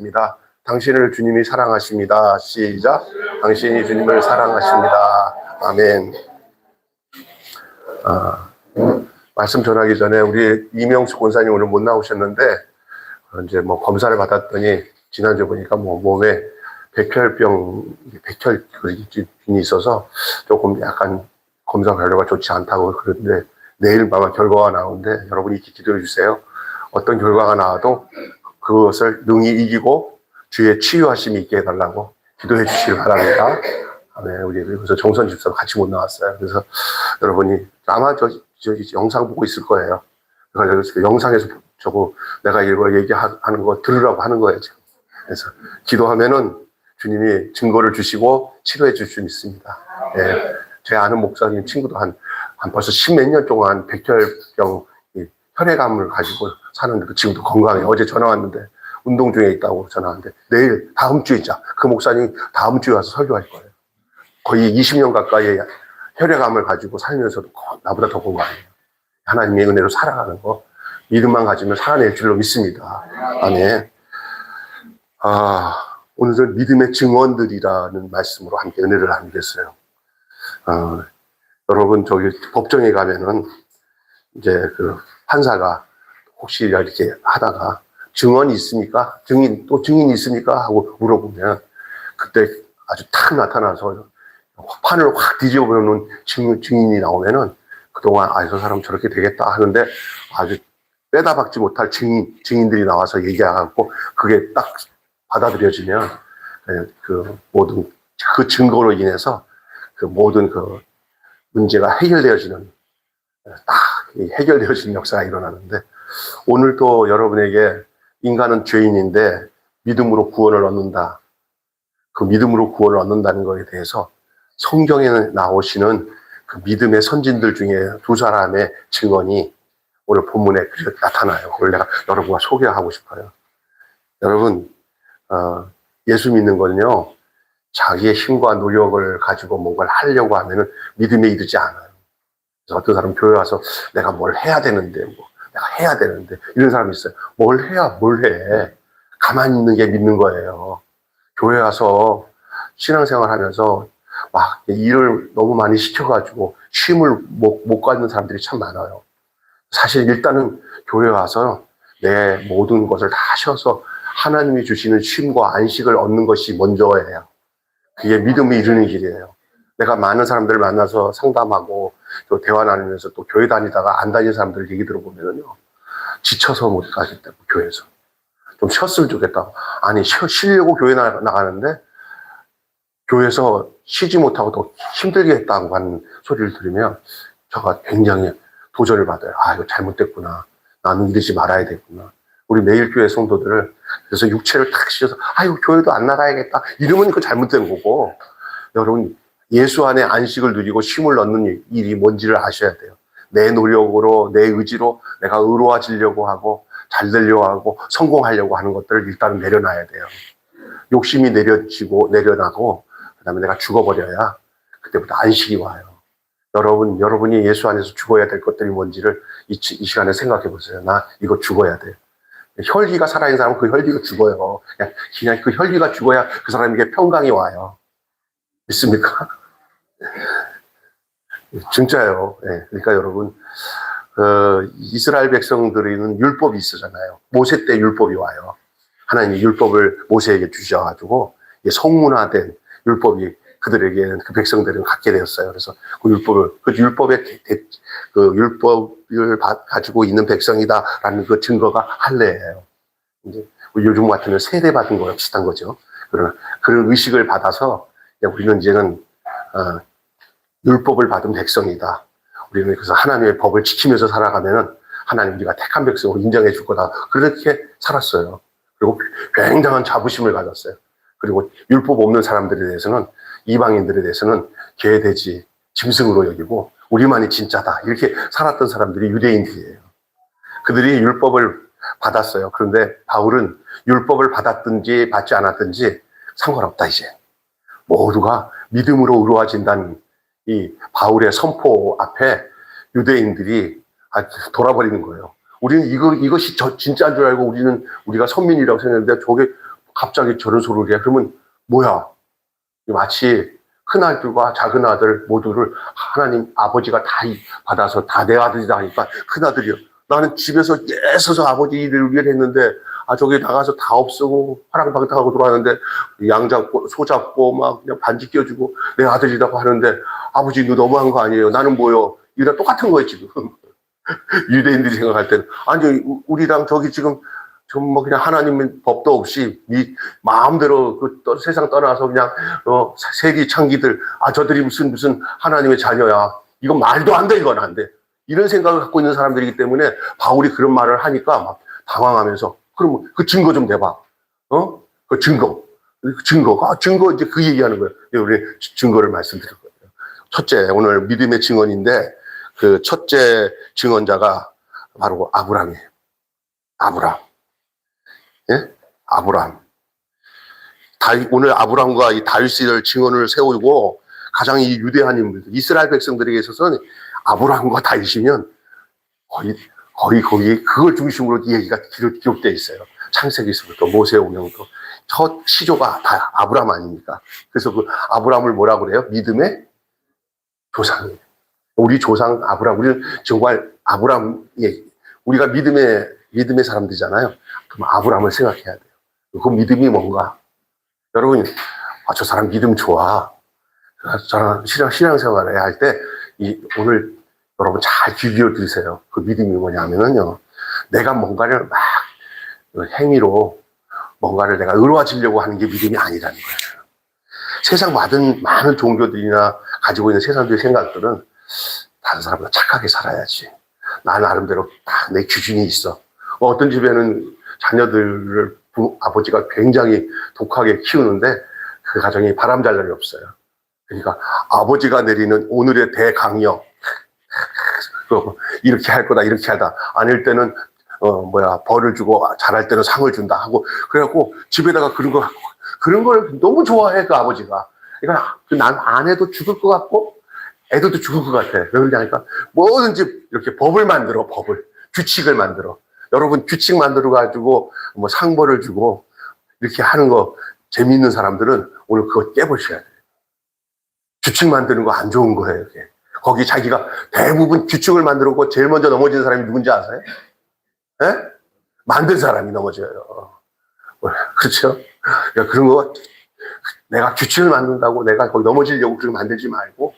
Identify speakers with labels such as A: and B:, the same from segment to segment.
A: 입니다. 당신을 주님이 사랑하십니다. 시작. 당신이 주님을 사랑하십니다. 아멘. 말씀 전하기 전에 우리 이명수 권사님 오늘 못 나오셨는데, 이제 검사를 받았더니, 지난주에 보니까 몸에 백혈균이 있어서 조금 약간 검사 결과가 좋지 않다고 그러는데, 내일 아마 결과가 나오는데, 여러분이 이렇게 기도해 주세요. 어떤 결과가 나와도 그것을 능히 이기고 주의 치유하심이 있게 해달라고 기도해 주시길 바랍니다. 네, 우리 그래서 정선 집사도 같이 못 나왔어요. 그래서 여러분이 아마 저 영상 보고 있을 거예요. 그래서 영상에서 내가 이거 얘기하는 거 들으라고 하는 거예요, 지금. 그래서 기도하면은 주님이 증거를 주시고 치료해 줄 수 있습니다. 네, 제 아는 목사님 친구도 한 벌써 십몇 년 동안 백혈병 혈액암을 가지고 사는데 지금도 건강해. 어제 전화 왔는데 운동 중에 있다고 전화 왔는데 내일 다음 주이자 그 목사님 다음 주에 와서 설교할 거예요. 거의 20년 가까이 혈액암을 가지고 살면서도 나보다 더 건강해요. 하나님의 은혜로 살아가는 거 믿음만 가지면 살아낼 줄로 믿습니다. 아멘. 오늘은 믿음의 증언들이라는 말씀으로 함께 은혜를 나누겠어요. 여러분 법정에 가면은 이제 그 판사가 혹시 이렇게 하다가 증언이 있습니까? 증인이 있습니까? 하고 물어보면 그때 아주 탁 나타나서 판을 확 뒤집어 놓은 증인이 나오면은 그동안 저 사람 저렇게 되겠다 하는데 아주 빼다 박지 못할 증인들이 나와서 얘기하고 그게 딱 받아들여지면 그 모든 그 증거로 인해서 그 모든 그 문제가 해결되어지는 역사가 일어나는데 오늘 또 여러분에게 인간은 죄인인데 믿음으로 구원을 얻는다. 그 믿음으로 구원을 얻는다는 것에 대해서 성경에 나오시는 그 믿음의 선진들 중에 두 사람의 증언이 오늘 본문에 나타나요. 그걸 내가 여러분과 소개하고 싶어요. 여러분, 예수 믿는 건요, 자기의 힘과 노력을 가지고 뭔가를 하려고 하면은 믿음에 이르지 않아요. 그래서 어떤 사람 교회 와서 내가 뭘 해야 되는데, 내가 해야 되는데, 이런 사람이 있어요. 뭘 해. 가만히 있는 게 믿는 거예요. 교회 와서 신앙생활 하면서 막 일을 너무 많이 시켜가지고 쉼을 못 갖는 사람들이 참 많아요. 사실 일단은 교회 와서 내 모든 것을 다 쉬어서 하나님이 주시는 쉼과 안식을 얻는 것이 먼저예요. 그게 믿음이 이르는 길이에요. 내가 많은 사람들을 만나서 상담하고 또 대화 나누면서 또 교회 다니다가 안 다니는 사람들 얘기 들어보면요. 지쳐서 못 가겠다고, 교회에서. 좀 쉬었으면 좋겠다고. 아니, 쉬려고 교회 나가는데 교회에서 쉬지 못하고 더 힘들게 했다고 하는 소리를 들으면 제가 굉장히 도전을 받아요. 이거 잘못됐구나. 나는 이러지 말아야 되구나. 우리 매일교회 성도들을 그래서 육체를 탁 씌워서 이거 교회도 안 나가야겠다. 이러면 그거 잘못된 거고 여러분 예수 안에 안식을 누리고 쉼을 얻는 일이 뭔지를 아셔야 돼요. 내 노력으로 내 의지로 내가 의로워지려고 하고 잘 되려고 하고 성공하려고 하는 것들을 일단은 내려놔야 돼요. 욕심이 내려나고 그다음에 내가 죽어버려야 그때부터 안식이 와요. 여러분이 예수 안에서 죽어야 될 것들이 뭔지를 이 시간에 생각해 보세요. 나 이거 죽어야 돼. 혈기가 살아있는 사람은 그 혈기가 죽어요. 그냥 그 혈기가 죽어야 그 사람에게 평강이 와요. 믿습니까? 진짜예요. 네. 그러니까 여러분, 이스라엘 백성들에는 율법이 있었잖아요. 모세 때 율법이 와요. 하나님이 율법을 모세에게 주셔가지고 성문화된 율법이 그들에게는 그 백성들은 갖게 되었어요. 그래서 그 율법을 가지고 있는 백성이다라는 그 증거가 할례예요. 이제 요즘 같으면 세례 받은 거랑 비슷한 거죠. 그러나 그런 의식을 받아서 우리는 이제는 율법을 받은 백성이다. 우리는 그래서 하나님의 법을 지키면서 살아가면은 하나님 우리가 택한 백성으로 인정해 줄 거다. 그렇게 살았어요. 그리고 굉장한 자부심을 가졌어요. 그리고 율법 없는 사람들에 대해서는 이방인들에 대해서는 개돼지 짐승으로 여기고 우리만이 진짜다. 이렇게 살았던 사람들이 유대인들이에요. 그들이 율법을 받았어요. 그런데 바울은 율법을 받았든지 받지 않았든지 상관없다 이제. 모두가 믿음으로 의로워진다는 이 바울의 선포 앞에 유대인들이 돌아버리는 거예요. 우리는 이것이 진짜인 줄 알고 우리가 선민이라고 생각했는데 저게 갑자기 저런 소리를 해. 그러면 뭐야? 마치 큰 아들과 작은 아들 모두를 하나님 아버지가 다 받아서 다 내 아들이다 하니까 큰 아들이요. 나는 집에서 애써서 아버지 일을 위해 했는데 저기 나가서 다 없애고 파랑방탕하고 들어왔는데 양 잡고 소 잡고 막 그냥 반지 껴주고 내 아들이라고 하는데 아버지 너 너무한 거 아니에요? 나는 뭐요? 이랑 똑같은 거예요 지금. 유대인들이 생각할 때는 아니 우리랑 저기 지금 좀 뭐 그냥 하나님의 법도 없이 마음대로 세상 떠나서 그냥 세리 창기들 저들이 무슨 하나님의 자녀야. 이건 말도 안 돼. 이건 안 돼. 이런 생각을 갖고 있는 사람들이기 때문에 바울이 그런 말을 하니까 막 당황하면서 그럼 그 증거 좀 대봐. 그 증거 이제 그 얘기하는 거예요. 우리 증거를 말씀드릴 거예요. 첫째 오늘 믿음의 증언인데 그 첫째 증언자가 바로 아브라함이에요. 아브라함. 예? 아브라함. 오늘 아브라함과 이 다윗을 증언을 세우고 가장 이 유대한 인물들, 이스라엘 백성들에게 있어서는 아브라함과 다윗이면 거의 그걸 중심으로 이 얘기가 기록되어 있어요. 창세기서부터 모세오경도 첫 시조가 다 아브라함 아닙니까? 그래서 그 아브라함을 뭐라고 그래요? 믿음의 조상이에요. 우리 조상 아브라함, 우리는 정말 아브라함 우리가 믿음의 사람들이잖아요. 그럼 아브라함을 생각해야 돼요. 그 믿음이 뭔가? 여러분, 저 사람 믿음 좋아. 저랑 신앙생활을 할 때, 오늘 여러분 잘 귀 기울여 들으세요. 그 믿음이 뭐냐면요. 내가 뭔가를 막 행위로 뭔가를 내가 의로워지려고 하는 게 믿음이 아니라는 거예요. 세상 많은 종교들이나 가지고 있는 세상들의 생각들은 다른 사람보다 착하게 살아야지. 나 나름대로 딱 내 기준이 있어. 어떤 집에는 자녀들을 아버지가 굉장히 독하게 키우는데 그 가정이 바람잘 날이 없어요. 그러니까 아버지가 내리는 오늘의 대강령 이렇게 할 거다 이렇게 하다 아닐 때는 벌을 주고 잘할 때는 상을 준다 하고 그래갖고 집에다가 그런 걸 너무 좋아해 그 아버지가. 그러니까 난 안 해도 죽을 것 같고 애들도 죽을 것 같아. 왜 그러냐니까 뭐든지 이렇게 법을 만들어 규칙을 만들어. 여러분 규칙 만들어 가지고 뭐 상벌을 주고 이렇게 하는 거 재미있는 사람들은 오늘 그거 깨보셔야 돼요. 규칙 만드는 거 안 좋은 거예요. 이게. 거기 자기가 대부분 규칙을 만들었고 제일 먼저 넘어지는 사람이 누군지 아세요? 예? 만든 사람이 넘어져요. 그렇죠? 그러니까 그런 거 내가 규칙을 만든다고 내가 거기 넘어지려고 그렇게 만들지 말고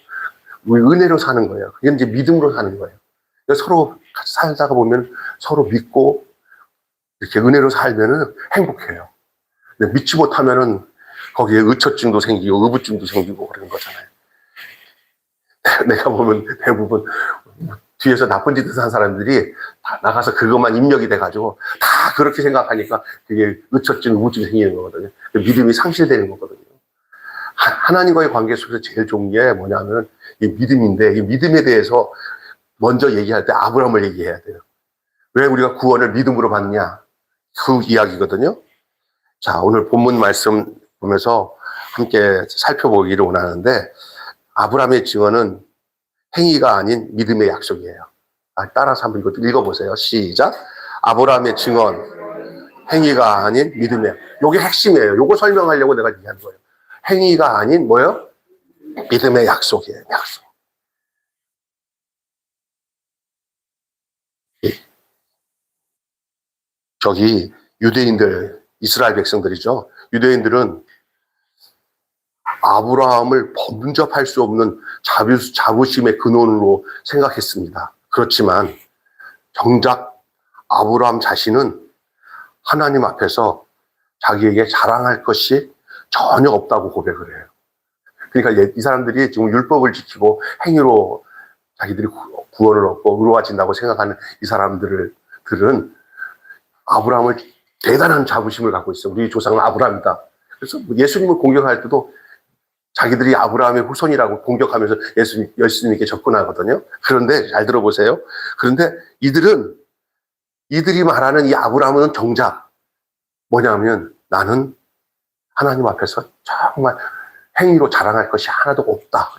A: 우리 은혜로 사는 거예요. 그게 이제 믿음으로 사는 거예요. 그러니까 서로 같이 살다가 보면 서로 믿고 이렇게 은혜로 살면은 행복해요. 근데 믿지 못하면은 거기에 의처증도 생기고 의부증도 생기고 그러는 거잖아요. 내가 보면 대부분 뒤에서 나쁜 짓을 한 사람들이 다 나가서 그것만 입력이 돼가지고 다 그렇게 생각하니까 그게 의처증, 의부증이 생기는 거거든요. 믿음이 상실되는 거거든요. 하나님과의 관계 속에서 제일 좋은 게 뭐냐면 이 믿음인데 이 믿음에 대해서 먼저 얘기할 때 아브라함을 얘기해야 돼요. 왜 우리가 구원을 믿음으로 받느냐? 그 이야기거든요. 자, 오늘 본문 말씀 보면서 함께 살펴보기를 원하는데 아브라함의 증언은 행위가 아닌 믿음의 약속이에요. 따라서 한번 이것도 읽어보세요. 시작. 아브라함의 증언, 행위가 아닌 믿음의. 요게 핵심이에요. 요거 설명하려고 내가 얘기한 거예요. 행위가 아닌 뭐예요? 믿음의 약속이에요. 약속. 저기 유대인들, 이스라엘 백성들이죠. 유대인들은 아브라함을 범접할 수 없는 자부심의 근원으로 생각했습니다. 그렇지만 정작 아브라함 자신은 하나님 앞에서 자기에게 자랑할 것이 전혀 없다고 고백을 해요. 그러니까 이 사람들이 지금 율법을 지키고 행위로 자기들이 구원을 얻고 의로워진다고 생각하는 이 사람들은 아브라함을 대단한 자부심을 갖고 있어요. 우리 조상은 아브라함이다. 그래서 예수님을 공격할 때도 자기들이 아브라함의 후손이라고 공격하면서 예수님께 접근하거든요. 그런데 잘 들어보세요. 그런데 이들이 말하는 이 아브라함은 정작 뭐냐면 나는 하나님 앞에서 정말 행위로 자랑할 것이 하나도 없다.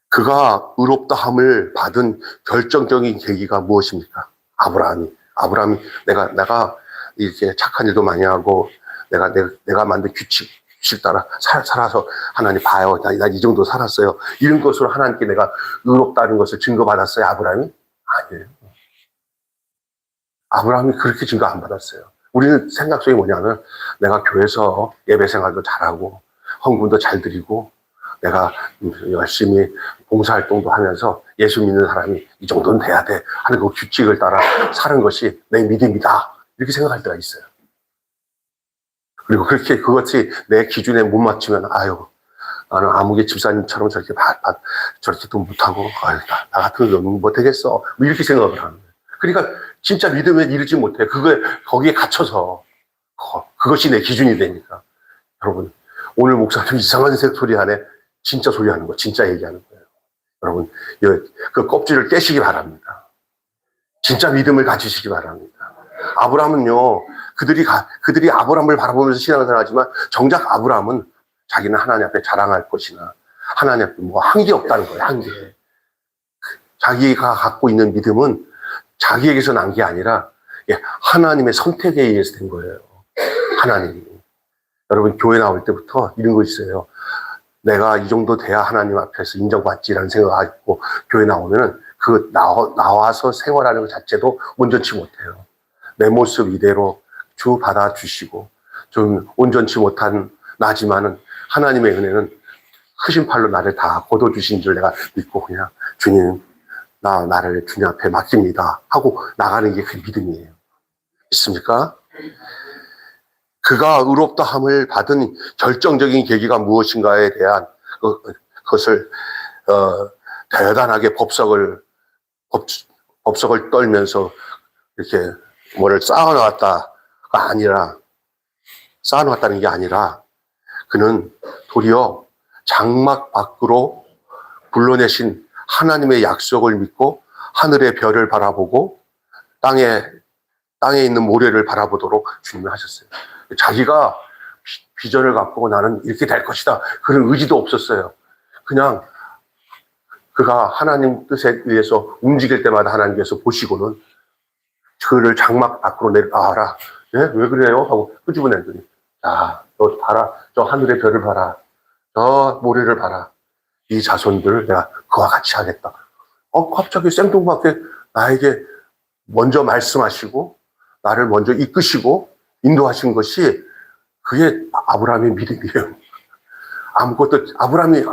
A: 그가 의롭다함을 받은 결정적인 계기가 무엇입니까? 아브라함이 아브라함이 내가 이렇게 착한 일도 많이 하고 내가 만든 규칙 따라 살아서 하나님 봐요. 난 이 정도 살았어요. 이런 것으로 하나님께 내가 의롭다는 것을 증거받았어요, 아브라함이? 아니에요. 아브라함이 그렇게 증거 안 받았어요. 우리는 생각 속에 뭐냐면 내가 교회에서 예배 생활도 잘하고 헌금도 잘 드리고 내가 열심히 봉사활동도 하면서 예수 믿는 사람이 이 정도는 돼야 돼 하는 그 규칙을 따라 사는 것이 내 믿음이다. 이렇게 생각할 때가 있어요. 그리고 그렇게 그것이 내 기준에 못 맞추면 아유 나는 아무개 집사님처럼 저렇게도 못하고 아유 나 같은 건 못하겠어 뭐 이렇게 생각을 하는 거예요. 그러니까 진짜 믿음에 이르지 못해. 거기에 갇혀서 그것이 내 기준이 되니까. 여러분 오늘 목사님 이상한 소리 하네. 진짜 소리 하는 거, 진짜 얘기하는 거예요. 여러분 그 껍질을 깨시기 바랍니다. 진짜 믿음을 가지시기 바랍니다. 아브라함은요, 그들이 아브라함을 바라보면서 신앙생활 하지만 정작 아브라함은 자기는 하나님 앞에 자랑할 것이나 하나님 앞에 뭐 한 게 없다는 거예요, 한 게. 자기가 갖고 있는 믿음은 자기에게서 난 게 아니라 하나님의 선택에 의해서 된 거예요. 하나님이. 여러분 교회 나올 때부터 이런 거 있어요. 내가 이 정도 돼야 하나님 앞에서 인정받지라는 생각을 갖고 교회 나오면은 나와서 생활하는 것 자체도 온전치 못해요. 내 모습 이대로 주 받아주시고 좀 온전치 못한 나지만은 하나님의 은혜는 크신 팔로 나를 다 걷어주신 줄 내가 믿고 그냥 주님 나를 주님 앞에 맡깁니다 하고 나가는 게 그 믿음이에요. 믿습니까? 그가 의롭다 함을 받은 결정적인 계기가 무엇인가에 대한 그것을 대단하게 법석을 떨면서 이렇게 뭐를 쌓아놓았다는 게 아니라 그는 도리어 장막 밖으로 불러내신 하나님의 약속을 믿고 하늘의 별을 바라보고 땅에 있는 모래를 바라보도록 주님이 하셨어요. 자기가 비전을 갖고 나는 이렇게 될 것이다. 그런 의지도 없었어요. 그냥 그가 하나님 뜻에 의해서 움직일 때마다 하나님께서 보시고는 그를 장막 밖으로 내려라. 네? 왜 그래요? 하고 끄집어내더니 자, 너 봐라. 저 하늘의 별을 봐라. 저 모래를 봐라. 이 자손들을 내가 그와 같이 하겠다. 갑자기 생뚱맞게 나에게 먼저 말씀하시고 나를 먼저 이끄시고 인도하신 것이 그게 아브라함의 믿음이에요. 아브라함이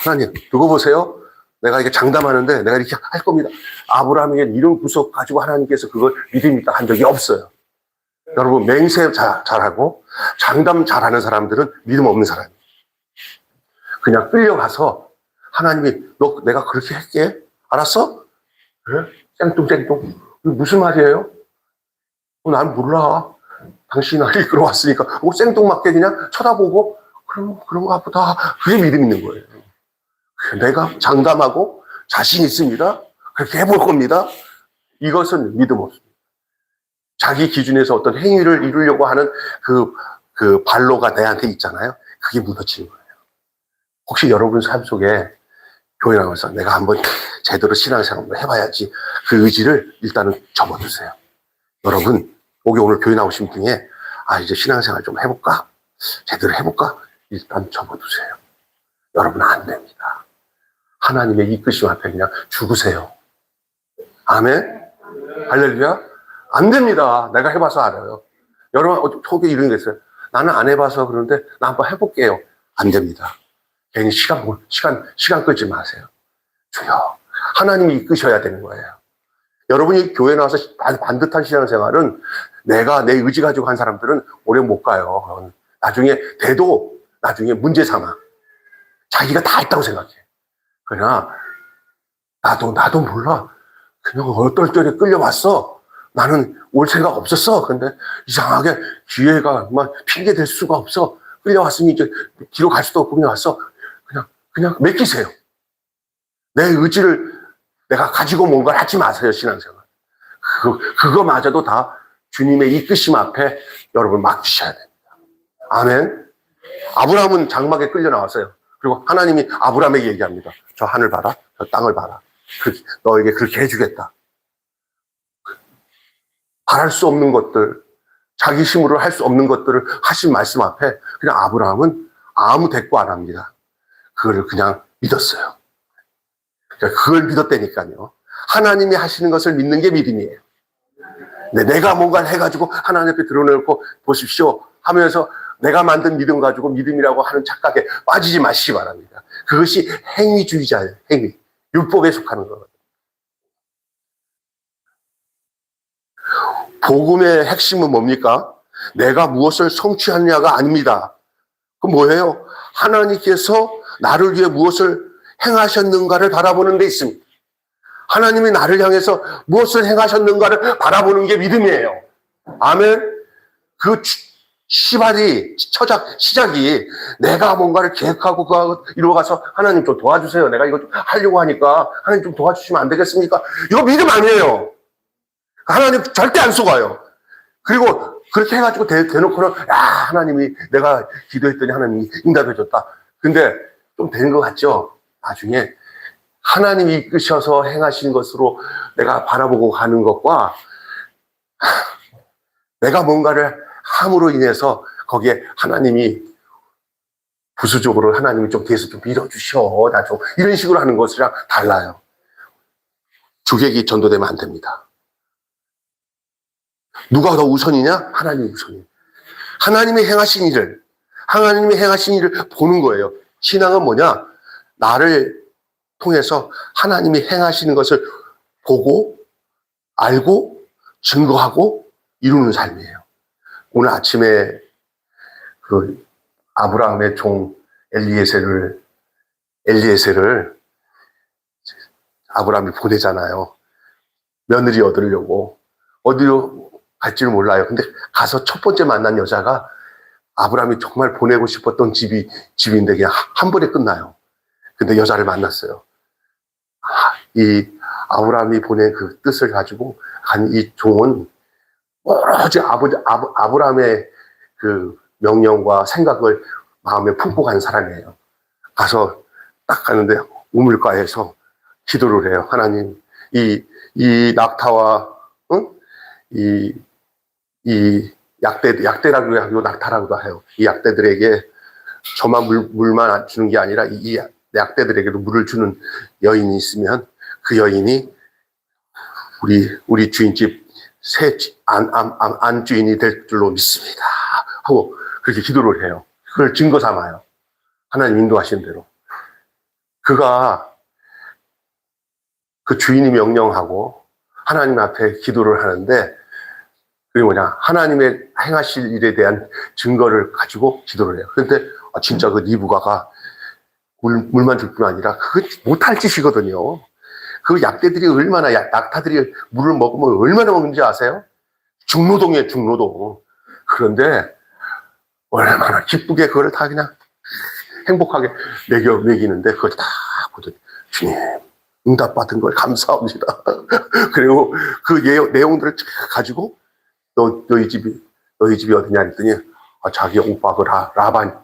A: 하나님 두고 보세요. 내가 이렇게 장담하는데 내가 이렇게 할 겁니다. 아브라함에게 이런 구석 가지고 하나님께서 그걸 믿음 있다 한 적이 없어요. 여러분 맹세 잘하고 장담 잘하는 사람들은 믿음 없는 사람이에요. 그냥 끌려가서 하나님이 내가 그렇게 할게. 알았어? 그래? 생뚱생뚱. 무슨 말이에요? 난 몰라. 당신이 나를 이끌어 왔으니까 생뚱맞게 그냥 쳐다보고 그런가 보다. 그게 믿음 있는 거예요. 내가 장담하고 자신 있습니다. 그렇게 해볼 겁니다. 이것은 믿음 없습니다. 자기 기준에서 어떤 행위를 이루려고 하는 그 발로가 내한테 있잖아요. 그게 무너지는 거예요. 혹시 여러분 삶 속에 교회 나와서 내가 한번 제대로 신앙생활 한번 해봐야지 그 의지를 일단은 접어두세요. 여러분 오늘 교회 나오신 중에 이제 신앙생활 좀 해볼까? 제대로 해볼까? 일단 접어두세요. 여러분 안 됩니다. 하나님의 이끄심 앞에 그냥 죽으세요. 아멘? 할렐루야? 안 됩니다. 내가 해봐서 알아요. 여러분 속에 이런 게 있어요. 나는 안 해봐서 그러는데 나 한번 해볼게요. 안 됩니다. 괜히 시간 끌지 마세요. 주여 하나님이 이끄셔야 되는 거예요. 여러분이 교회 나와서 반듯한 신앙생활은 내가 내 의지 가지고 한 사람들은 오래 못 가요. 나중에 돼도 나중에 문제 삼아. 자기가 다 했다고 생각해. 그러나 나도 몰라. 그냥 얼떨결에 끌려왔어. 나는 올 생각 없었어. 근데 이상하게 기회가 막 핑계 댈 수가 없어. 끌려왔으니 이제 뒤로 갈 수도 없고 그냥 왔어. 그냥 맡기세요. 내 의지를 내가 가지고 뭔가를 하지 마세요, 신앙생활. 그거마저도 다 주님의 이끄심 앞에 여러분 맡기셔야 됩니다. 아멘. 아브라함은 장막에 끌려 나왔어요. 그리고 하나님이 아브라함에게 얘기합니다. 저 하늘 봐라, 저 땅을 봐라. 너에게 그렇게 해주겠다. 바랄 수 없는 것들, 자기 힘으로 할 수 없는 것들을 하신 말씀 앞에 그냥 아브라함은 아무 대꾸 안 합니다. 그거를 그냥 믿었어요. 그러니까 그걸 믿었다니까요. 하나님이 하시는 것을 믿는 게 믿음이에요. 내가 뭔가를 해가지고 하나님 앞에 드러내놓고 보십시오 하면서 내가 만든 믿음 가지고 믿음이라고 하는 착각에 빠지지 마시기 바랍니다. 그것이 행위주의자예요. 행위. 율법에 속하는 거거든요. 복음의 핵심은 뭡니까? 내가 무엇을 성취하느냐가 아닙니다. 그럼 뭐예요? 하나님께서 나를 위해 무엇을 행하셨는가를 바라보는 데 있습니다. 하나님이 나를 향해서 무엇을 행하셨는가를 바라보는 게 믿음이에요. 아멘. 그 시작이 내가 뭔가를 계획하고 그거 이루어가서 하나님 좀 도와주세요. 내가 이거 좀 하려고 하니까 하나님 좀 도와주시면 안 되겠습니까? 이거 믿음 아니에요. 하나님 절대 안 속아요. 그리고 그렇게 해가지고 대놓고는 하나님이 내가 기도했더니 하나님이 응답해줬다. 근데 좀 되는 것 같죠? 나중에 하나님이 이끄셔서 행하신 것으로 내가 바라보고 가는 것과 내가 뭔가를 함으로 인해서 거기에 하나님이 부수적으로 하나님이 좀 뒤에서 좀 밀어주셔. 나 좀 이런 식으로 하는 것이랑 달라요. 주객이 전도되면 안 됩니다. 누가 더 우선이냐? 하나님이 우선이에요. 하나님이 행하신 일을 보는 거예요. 신앙은 뭐냐? 나를 통해서 하나님이 행하시는 것을 보고 알고 증거하고 이루는 삶이에요. 오늘 아침에 그 아브라함의 종 엘리에셀을 아브라함이 보내잖아요. 며느리 얻으려고. 어디로 갈지를 몰라요. 근데 가서 첫 번째 만난 여자가 아브라함이 정말 보내고 싶었던 집인데 그냥 한 번에 끝나요. 근데 여자를 만났어요. 이 아브라함이 보낸 그 뜻을 가지고 간 이 종은 오로지 아브라함의 그 명령과 생각을 마음에 품고 간 사람이에요. 가서 딱 가는데 우물가에서 기도를 해요. 하나님, 이 낙타와 이 약대라고 하고 낙타라고도 해요. 이 약대들에게 저만 물만 주는 게 아니라 이 약대들에게도 물을 주는 여인이 있으면 그 여인이 우리 주인집 안주인이 될 줄로 믿습니다. 하고 그렇게 기도를 해요. 그걸 증거 삼아요. 하나님 인도하신 대로. 그가 그 주인이 명령하고 하나님 앞에 기도를 하는데 그게 뭐냐? 하나님의 행하실 일에 대한 증거를 가지고 기도를 해요. 그런데 진짜 그 리브가가 물만 줄 뿐 아니라 그거 못할 짓이거든요. 그 약대들이 얼마나 낙타들이 물을 먹으면 얼마나 먹는지 아세요? 중노동이에요, 중노동. 그런데 얼마나 기쁘게 그걸 다 그냥 행복하게 먹이는데 그걸 다 보더니 주님 응답받은 걸 감사합니다. 그리고 그 내용들을 가지고 너희 집이 어디냐 했더니 자기 오빠 그 라반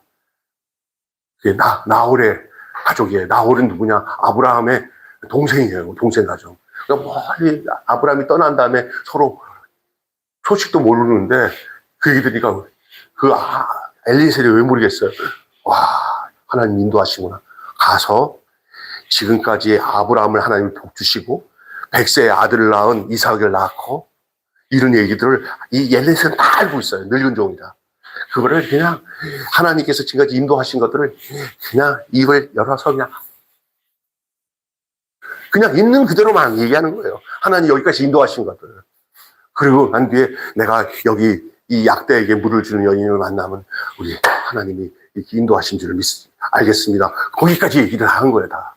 A: 그게 나홀의 가족이에요. 나홀은 누구냐? 아브라함의 동생이에요. 동생 가족. 그러니까 멀리 아브라함이 떠난 다음에 서로 소식도 모르는데 그 얘기 들으니까 엘리에셀이 왜 모르겠어요. 와, 하나님 인도하시구나. 가서 지금까지 아브라함을 하나님이 복 주시고 100세의 아들을 낳은 이삭을 낳고 이런 얘기들을 이 엘리에셀은 다 알고 있어요. 늙은 종이라. 그거를 그냥 하나님께서 지금까지 인도하신 것들을 그냥 입을 열어서 그냥 있는 그대로만 얘기하는 거예요. 하나님 여기까지 인도하신 것들. 그리고 난 뒤에 내가 여기 이 약대에게 물을 주는 여인을 만나면 우리 하나님이 이렇게 인도하신 줄을 알겠습니다. 거기까지 얘기를 한 거예요, 다.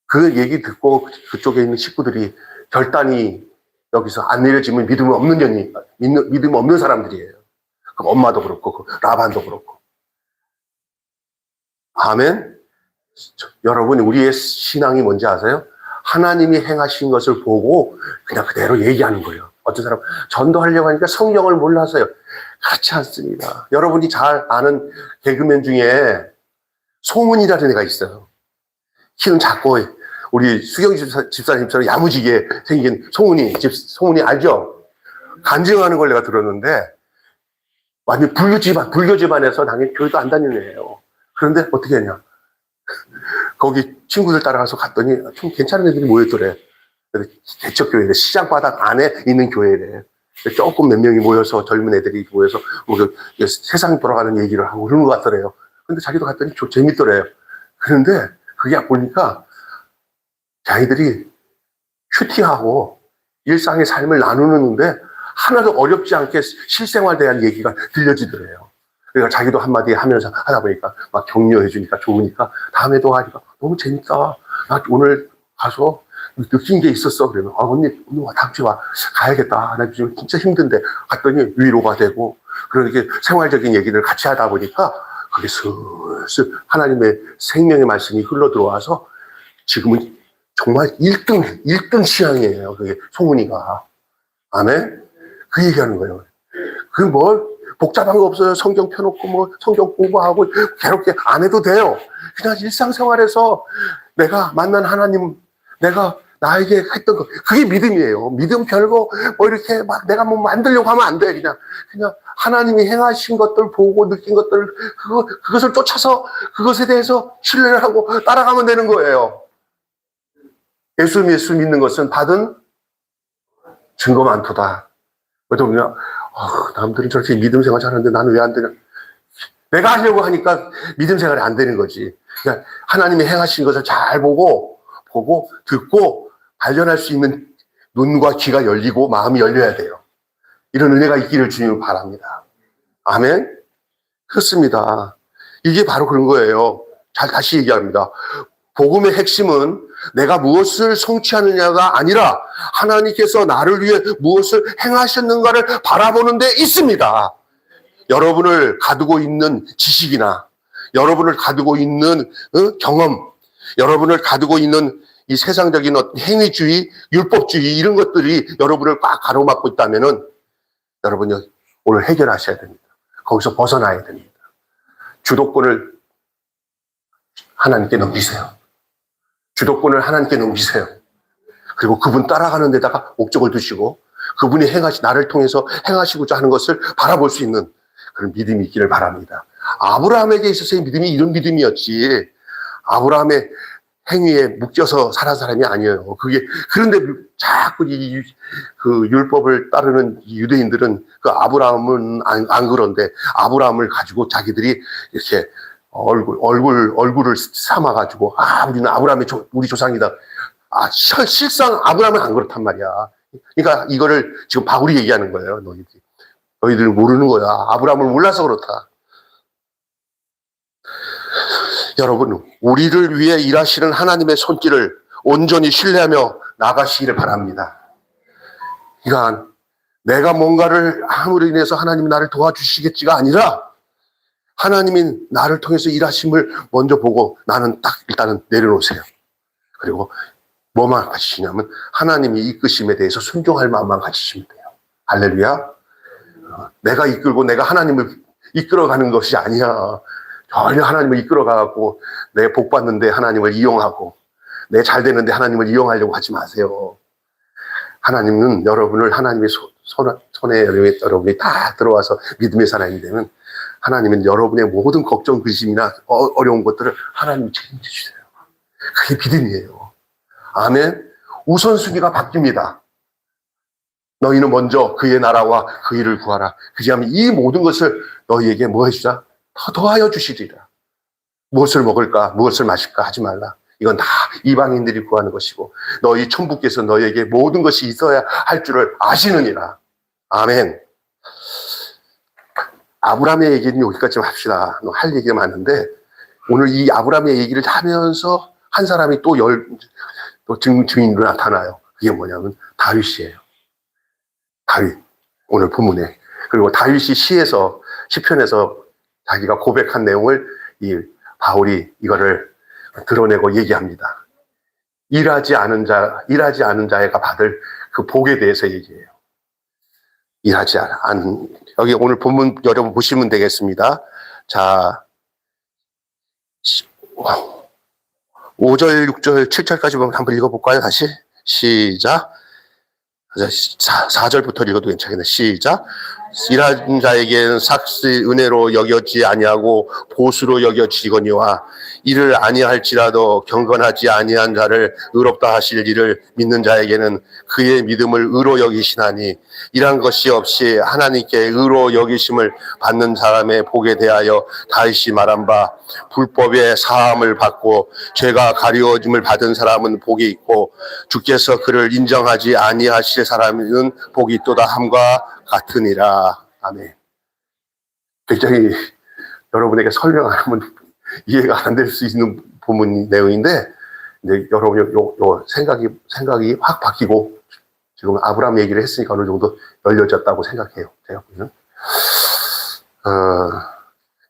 A: 그 얘기 듣고 그쪽에 있는 식구들이 결단이 여기서 안 내려지면 믿음 없는 사람들이에요. 그럼 엄마도 그렇고, 라반도 그렇고. 아멘? 여러분, 우리의 신앙이 뭔지 아세요? 하나님이 행하신 것을 보고 그냥 그대로 얘기하는 거예요. 어떤 사람 전도하려고 하니까 성경을 몰라서요. 그렇지 않습니다. 여러분이 잘 아는 개그맨 중에 송은이라는 애가 있어요. 키는 작고 우리 수경 집사님처럼 야무지게 생긴 송은이 알죠? 간증하는 걸 내가 들었는데, 완전 불교 집안에서 당연히 교회도 안 다니는 애예요. 그런데 어떻게 했냐. 거기 친구들 따라가서 갔더니 좀 괜찮은 애들이 모였더래. 대척교회래. 시장 바닥 안에 있는 교회래. 조금 몇 명이 모여서, 젊은 애들이 모여서 뭐 세상 돌아가는 얘기를 하고 그러는 것 같더래요. 근데 자기도 갔더니 재밌더래요. 그런데 그게 보니까 자기들이 큐티하고 일상의 삶을 나누는데 하나도 어렵지 않게 실생활에 대한 얘기가 들려지더래요. 그러니까 자기도 한마디 하면서 하다 보니까 막 격려해 주니까 좋으니까 다음에도 하니까 너무 재밌다. 나 오늘 가서 느낀 게 있었어. 그러면 언니 다음 주에 와. 가야겠다. 나 지금 진짜 힘든데 갔더니 위로가 되고 그렇게 생활적인 얘기를 같이 하다 보니까 그게 슬슬 하나님의 생명의 말씀이 흘러 들어와서 지금은 정말 1등 취향이에요. 그게 송은이가. 아멘? 그 얘기하는 거예요. 그 뭘 복잡한 거 없어요. 성경 펴놓고 뭐 성경 공부하고 괴롭게 안 해도 돼요. 그냥 일상생활에서 내가 만난 하나님, 내가 나에게 했던 거, 그게 믿음이에요. 믿음 별거 뭐 이렇게 막 내가 뭐 만들려고 하면 안 돼. 그냥 하나님이 행하신 것들 보고 느낀 것들 그것을 쫓아서 그것에 대해서 신뢰를 하고 따라가면 되는 거예요. 예수 믿는 것은 받은 증거 많도다. 그래도 그냥 남들은 저렇게 믿음 생활 잘하는데 나는 왜 안 되냐? 내가 하려고 하니까 믿음 생활이 안 되는 거지. 그러니까 하나님이 행하신 것을 잘 보고 듣고 발견할 수 있는 눈과 귀가 열리고 마음이 열려야 돼요. 이런 은혜가 있기를 주님을 바랍니다. 아멘? 그렇습니다. 이게 바로 그런 거예요. 다시 얘기합니다. 복음의 핵심은 내가 무엇을 성취하느냐가 아니라 하나님께서 나를 위해 무엇을 행하셨는가를 바라보는 데 있습니다. 여러분을 가두고 있는 지식이나 여러분을 가두고 있는 경험, 여러분을 가두고 있는 이 세상적인 행위주의, 율법주의 이런 것들이 여러분을 꽉 가로막고 있다면은 여러분이 오늘 해결하셔야 됩니다. 거기서 벗어나야 됩니다. 주도권을 하나님께 넘기세요. 주도권을 하나님께 넘기세요. 그리고 그분 따라가는 데다가 목적을 두시고 그분이 나를 통해서 행하시고자 하는 것을 바라볼 수 있는 그런 믿음이 있기를 바랍니다. 아브라함에게 있어서의 믿음이 이런 믿음이었지. 아브라함의 행위에 묶여서 살아온 사람이 아니에요. 그런데 자꾸 그 율법을 따르는 유대인들은 그 아브라함은 안 그런데 아브라함을 가지고 자기들이 이렇게 얼굴을 삼아가지고, 우리는 우리 조상이다. 실상 아브라함은 안 그렇단 말이야. 그러니까 이거를 지금 바울이 얘기하는 거예요. 너희들은 모르는 거야. 아브라함을 몰라서 그렇다. 여러분, 우리를 위해 일하시는 하나님의 손길을 온전히 신뢰하며 나가시기를 바랍니다. 그러니까 내가 뭔가를 함으로 인해서 하나님이 나를 도와주시겠지가 아니라 하나님이 나를 통해서 일하심을 먼저 보고 나는 딱 일단은 내려놓으세요. 그리고 뭐만 가지시냐면 하나님이 이끄심에 대해서 순종할 마음만 가지시면 돼요. 할렐루야. 내가 이끌고 내가 하나님을 이끌어가는 것이 아니야. 전혀 하나님을 이끌어가고 내 복 받는데 하나님을 이용하고 내 잘 되는데 하나님을 이용하려고 하지 마세요. 하나님은 여러분을 하나님의 손에 여러분이 다 들어와서 믿음의 사람이 되면 하나님은 여러분의 모든 걱정, 근심이나 어려운 것들을 하나님이 책임져 주세요. 그게 믿음이에요. 아멘. 우선순위가 바뀝니다. 너희는 먼저 그의 나라와 그 일을 구하라. 그리하면 이 모든 것을 너희에게 뭐 해주자? 더하여 주시리라. 무엇을 먹을까? 무엇을 마실까? 하지 말라. 이건 다 이방인들이 구하는 것이고 너희 천부께서 너희에게 모든 것이 있어야 할 줄을 아시느니라. 아멘. 아브라함의 얘기는 여기까지 좀 합시다. 할 얘기가 많은데 오늘 이 아브라함의 얘기를 하면서 한 사람이 또 증인으로 나타나요. 그게 뭐냐면 다윗이에요. 다윗. 오늘 본문에. 그리고 다윗이 시편에서 자기가 고백한 내용을 이 바울이 이거를 드러내고 얘기합니다. 일하지 않은 자가 받을 그 복에 대해서 얘기해요. 일하지 않은, 여기 오늘 본문 여러분 보시면 되겠습니다. 자, 5절, 6절, 7절까지 한번 읽어볼까요? 다시. 시작. 4절부터 읽어도 괜찮겠네. 시작. 일하는 자에게는 삭시 은혜로 여겨지 아니하고 보수로 여겨지거니와 이를 아니할지라도 경건하지 아니한 자를 의롭다 하실 일을 믿는 자에게는 그의 믿음을 의로 여기시나니 이런 것이 없이 하나님께 의로 여기심을 받는 사람의 복에 대하여 다윗이 말한 바 불법의 사함을 받고 죄가 가리워짐을 받은 사람은 복이 있고 주께서 그를 인정하지 아니하실 사람은 복이 있도다 함과 같으니라. 아멘. 굉장히 여러분에게 설명 안 하면 이해가 안 될 수 있는 본문 내용인데, 이제 여러분이 요 생각이 확 바뀌고, 지금 아브라함 얘기를 했으니까 어느 정도 열려졌다고 생각해요. 제가 보기에는.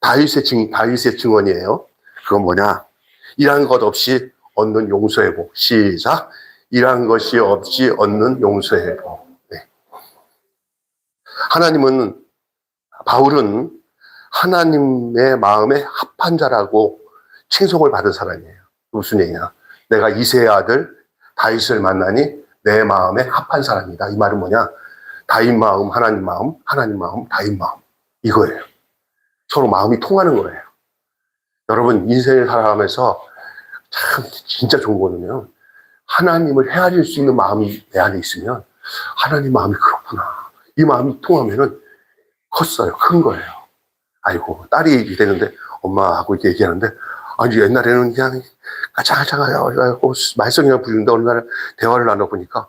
A: 다윗의 증언이에요. 그건 뭐냐? 일한 것 없이 얻는 용서의 복. 시작. 일한 것이 없이 얻는 용서의 복. 네. 바울은 하나님의 마음에 합한 자라고 칭송을 받은 사람이에요. 무슨 얘기냐? 내가 이새의 아들 다윗을 만나니 내 마음에 합한 사람이다. 이 말은 뭐냐? 다윗 마음, 하나님 마음, 하나님 마음, 다윗 마음. 이거예요. 서로 마음이 통하는 거예요. 여러분, 인생을 살아가면서 참 진짜 좋은 거는요, 하나님을 헤아릴 수 있는 마음이 내 안에 있으면 하나님 마음이 그렇구나. 이 마음이 통하면은 컸어요. 큰 거예요. 아이고, 딸이 이랬는데 엄마하고 이렇게 얘기하는데, 아니, 옛날에는 그냥 가차가차가고 말썽이나 부리는데 어느 날 대화를 나눠보니까,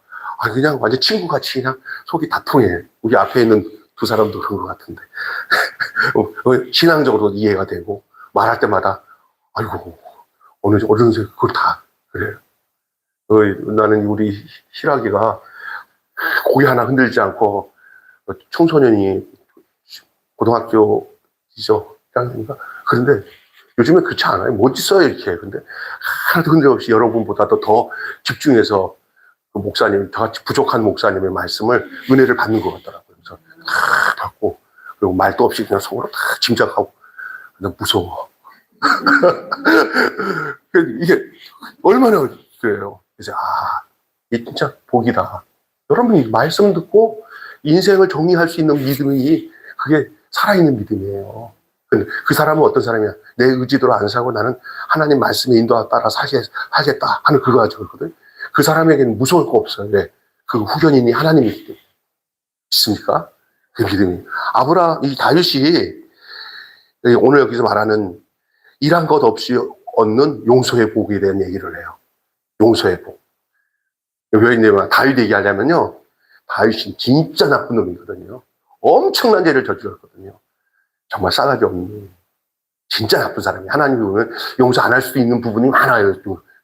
A: 그냥 완전 친구같이 그냥 속이 다 통해. 우리 앞에 있는 두 사람도 그런 것 같은데. 신앙적으로 이해가 되고, 말할 때마다, 아이고, 어느새 그걸 다, 그래요. 나는 우리 희락이가 고개 하나 흔들지 않고, 청소년이 고등학교이죠. 1학년인가? 그런데 요즘에 그렇지 않아요. 못 있어요, 이렇게. 근데 하나도 흔들 없이 여러분보다도 더 집중해서 그 목사님, 저같이 부족한 목사님의 말씀을, 은혜를 받는 것 같더라고요. 그래서 다 받고, 그리고 말도 없이 그냥 속으로 다 짐작하고, 그냥 무서워. 이게 얼마나 그래요. 그래서, 이게 진짜 복이다. 여러분, 말씀 듣고 인생을 정리할 수 있는 믿음이 그게 살아있는 믿음이에요. 근데 그 사람은 어떤 사람이야? 내 의지대로 안 살고 나는 하나님 말씀의 인도에 따라 살겠다 하는 그거 가지고 있거든. 그 사람에게는 무서울 거 없어요. 왜? 그 후견인이 하나님이기 때문에. 있습니까? 그 믿음이. 이 다윗이 오늘 여기서 말하는 일한 것 없이 얻는 용서의 복에 대한 얘기를 해요. 용서의 복. 왜 있냐면 다윗 얘기하려면요. 다윗이 진짜 나쁜 놈이거든요. 엄청난 죄를 저질렀거든요. 정말 싸가지 없는 진짜 나쁜 사람이에요. 하나님이 보면 용서 안 할 수도 있는 부분이 많아요.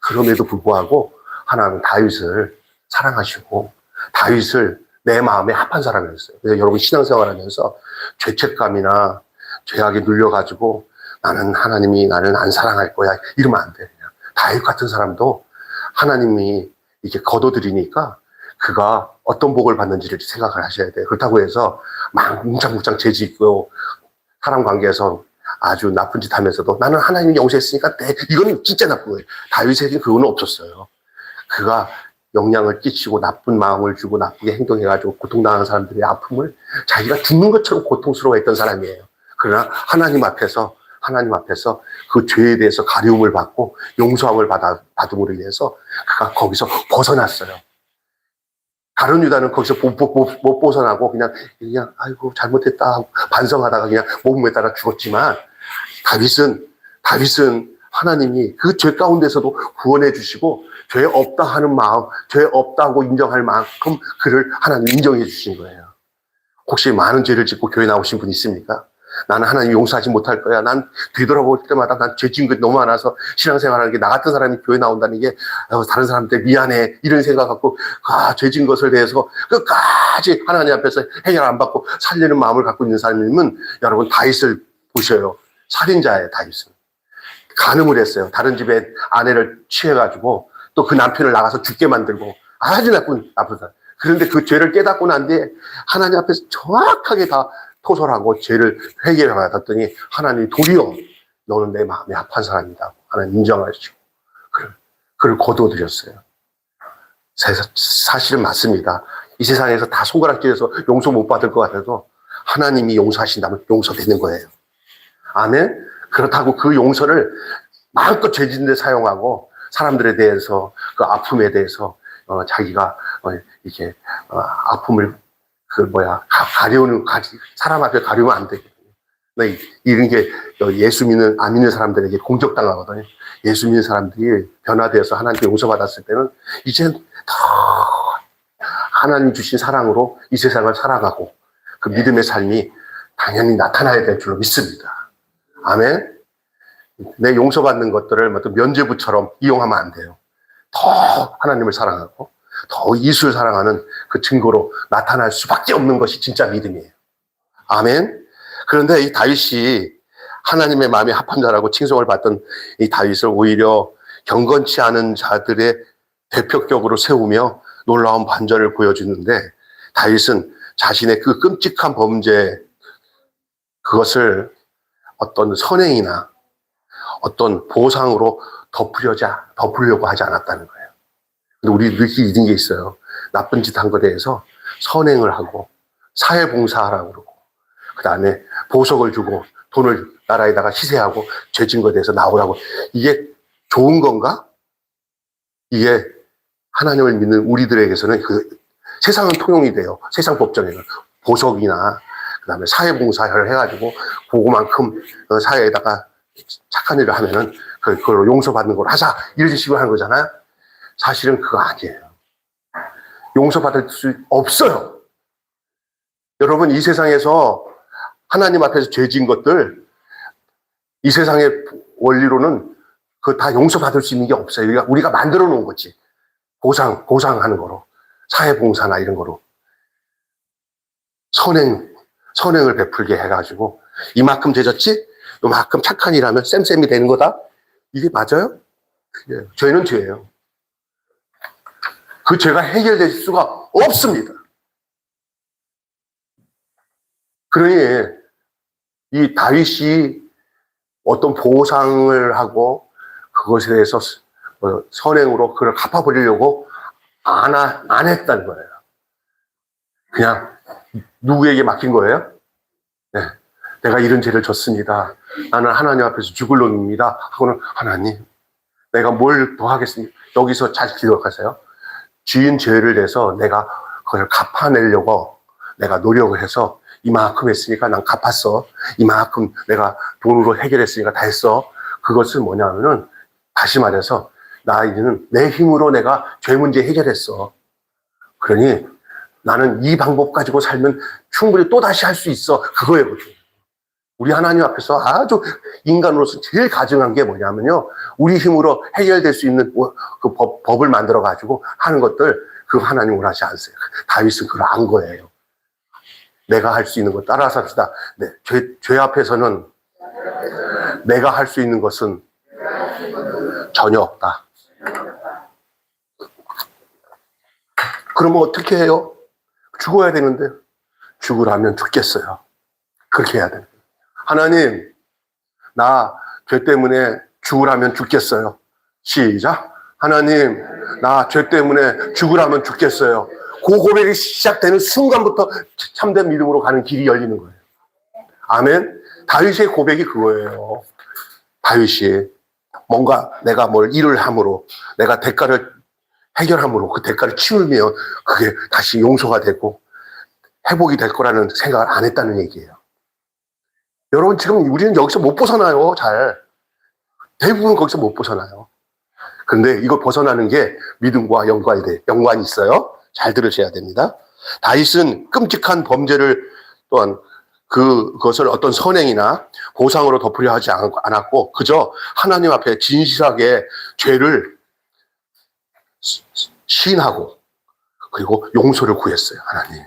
A: 그럼에도 불구하고 하나님은 다윗을 사랑하시고 다윗을 내 마음에 합한 사람이었어요. 그래서 여러분 신앙생활하면서 죄책감이나 죄악에 눌려가지고 나는 하나님이 나를 안 사랑할 거야 이러면 안 돼. 그냥 다윗 같은 사람도 하나님이 이렇게 거둬들이니까 그가 어떤 복을 받는지를 생각을 하셔야 돼요. 그렇다고 해서 막 뭉창뭉창 죄 짓고 사람 관계에서 아주 나쁜 짓 하면서도 나는 하나님이 용서했으니까 이건 진짜 나쁜 거예요. 다윗에게 그거는 없었어요. 그가 영향을 끼치고 나쁜 마음을 주고 나쁘게 행동해가지고 고통당하는 사람들의 아픔을 자기가 죽는 것처럼 고통스러워했던 사람이에요. 그러나 하나님 앞에서 그 죄에 대해서 가리움을 받고 용서함을 받음으로 인해서 그가 거기서 벗어났어요. 다른 유다는 거기서 못 벗어나고 그냥 아이고 잘못했다 하고 반성하다가 그냥 몸에 따라 죽었지만 다윗은 하나님이 그 죄 가운데서도 구원해 주시고 죄 없다 하는 마음, 죄 없다고 인정할 만큼 그를 하나님 인정해 주신 거예요. 혹시 많은 죄를 짓고 교회 나오신 분 있습니까? 나는 하나님 용서하지 못할 거야. 난 되돌아볼 때마다 난 죄 지은 게 너무 많아서 신앙생활하는 게 나 같은 사람이 교회 나온다는 게 다른 사람한테 미안해 이런 생각 갖고 죄 지은 것을 대해서 끝까지 하나님 앞에서 해결 안 받고 살리는 마음을 갖고 있는 사람이면 여러분 다윗을 보셔요. 살인자예요. 다윗은. 간음을 했어요. 다른 집에 아내를 취해가지고 또 그 남편을 나가서 죽게 만들고 아주 나쁜 사람. 그런데 그 죄를 깨닫고 난 뒤에 하나님 앞에서 정확하게 다 토설하고 죄를 회개를 받았더니 하나님이 도리어 너는 내 마음에 합한 사람이다. 하나님 인정하시고 그를 거두어드렸어요. 사실은 맞습니다. 이 세상에서 다 손가락질해서 용서 못 받을 것 같아도 하나님이 용서하신다면 용서되는 거예요. 아멘. 그렇다고 그 용서를 마음껏 죄 짓는 데 사용하고 사람들에 대해서 그 아픔에 대해서 자기가 이렇게 아픔을 가려우는 사람 앞에 가려우면 안 되거든요. 이런 게 예수 믿는 안 믿는 사람들에게 공격당하거든요. 예수 믿는 사람들이 변화되어서 하나님께 용서받았을 때는 이제 더 하나님 주신 사랑으로 이 세상을 살아가고 그 믿음의 삶이 당연히 나타나야 될 줄로 믿습니다. 아멘. 내 용서받는 것들을 어떤 면죄부처럼 이용하면 안 돼요. 더 하나님을 사랑하고 더 이웃을 사랑하는 그 증거로 나타날 수밖에 없는 것이 진짜 믿음이에요. 아멘. 그런데 이 다윗이 하나님의 마음에 합한 자라고 칭송을 받던 이 다윗을 오히려 경건치 않은 자들의 대표격으로 세우며 놀라운 반전을 보여주는데, 다윗은 자신의 그 끔찍한 범죄, 그것을 어떤 선행이나 어떤 보상으로 덮으려고 하지 않았다는 거예요. 근데 우리 늘 이런 게 있어요. 나쁜 짓 한 것에 대해서 선행을 하고 사회봉사하라고 그러고 그 다음에 보석을 주고 돈을 나라에다가 희생하고 죄진 것에 대해서 나오라고. 이게 좋은 건가? 이게 하나님을 믿는 우리들에게서는 세상은 통용이 돼요. 세상 법정에는 보석이나 그 다음에 사회봉사를 해가지고 그거만큼 사회에다가 착한 일을 하면은 그걸로 용서받는 걸 하자 이런 식으로 하는 거잖아요. 사실은 그거 아니에요. 용서받을 수 없어요. 여러분, 이 세상에서 하나님 앞에서 죄진 것들, 이 세상의 원리로는 그 다 용서받을 수 있는 게 없어요. 우리가 만들어 놓은 거지. 보상하는 거로. 사회봉사나 이런 거로. 선행을 베풀게 해가지고, 이만큼 죄졌지? 이만큼 착한 일 하면 쌤쌤이 되는 거다? 이게 맞아요? 죄는 죄예요. 그 죄가 해결될 수가 없습니다. 그러니 이 다윗이 어떤 보상을 하고 그것에 대해서 선행으로 그걸 갚아버리려고 안 했다는 거예요. 그냥 누구에게 맡긴 거예요? 네. 내가 이런 죄를 졌습니다. 나는 하나님 앞에서 죽을 놈입니다. 하고는 하나님, 내가 뭘 더 하겠습니까? 여기서 잘 기억하세요. 지은 죄를 내서 내가 그걸 갚아내려고 내가 노력을 해서 이만큼 했으니까 난 갚았어. 이만큼 내가 돈으로 해결했으니까 다 했어. 그것은 뭐냐면은 다시 말해서 나 이제는 내 힘으로 내가 죄 문제 해결했어. 그러니 나는 이 방법 가지고 살면 충분히 또다시 할 수 있어. 그거예거든요. 우리 하나님 앞에서 아주 인간으로서 제일 가증한 게 뭐냐면요. 우리 힘으로 해결될 수 있는 그 법을 만들어가지고 하는 것들, 그거 하나님 원하지 않으세요. 다윗은 그걸 안 거예요. 내가 할 수 있는 거 따라서 합시다. 네, 죄 앞에서는 내가 할 수 있는 것은 전혀 없다. 그러면 어떻게 해요? 죽어야 되는데 죽으라면 죽겠어요. 그렇게 해야 돼요. 하나님, 나 죄 때문에 죽으라면 죽겠어요. 시작. 하나님, 나 죄 때문에 죽으라면 죽겠어요. 그 고백이 시작되는 순간부터 참된 믿음으로 가는 길이 열리는 거예요. 아멘. 다윗의 고백이 그거예요. 다윗이 뭔가 내가 뭘 일을 함으로, 내가 대가를 해결함으로 그 대가를 치우면 그게 다시 용서가 되고 회복이 될 거라는 생각을 안 했다는 얘기예요. 여러분, 지금 우리는 여기서 못 벗어나요. 잘. 대부분 거기서 못 벗어나요. 그런데 이거 벗어나는 게 믿음과 연관이 있어요. 잘 들으셔야 됩니다. 다윗은 끔찍한 범죄를 또한 그것을 어떤 선행이나 보상으로 덮으려 하지 않았고 그저 하나님 앞에 진실하게 죄를 시인하고 그리고 용서를 구했어요. 하나님.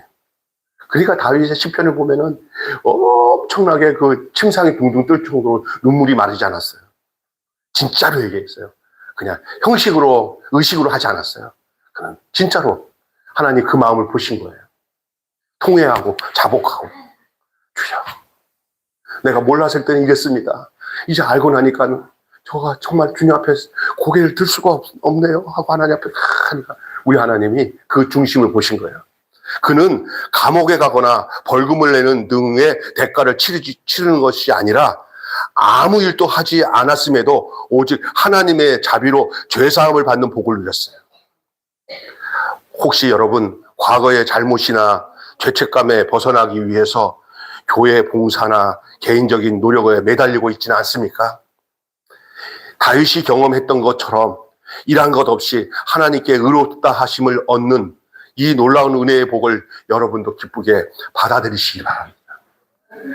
A: 그러니까 다윗의 시편을 보면은 엄청나게 그 침상이 둥둥 뜰 정도로 눈물이 마르지 않았어요. 진짜로 얘기했어요. 그냥 형식으로, 의식으로 하지 않았어요. 그냥 진짜로 하나님 그 마음을 보신 거예요. 통회하고 자복하고. 주여, 내가 몰랐을 때는 이랬습니다. 이제 알고 나니까 저가 정말 주님 앞에 고개를 들 수가 없네요 하고 하나님 앞에 하니까 우리 하나님이 그 중심을 보신 거예요. 그는 감옥에 가거나 벌금을 내는 등의 대가를 치르는 것이 아니라 아무 일도 하지 않았음에도 오직 하나님의 자비로 죄사함을 받는 복을 누렸어요. 혹시 여러분 과거의 잘못이나 죄책감에 벗어나기 위해서 교회 봉사나 개인적인 노력에 매달리고 있지는 않습니까? 다윗이 경험했던 것처럼 일한 것 없이 하나님께 의롭다 하심을 얻는 이 놀라운 은혜의 복을 여러분도 기쁘게 받아들이시기 바랍니다.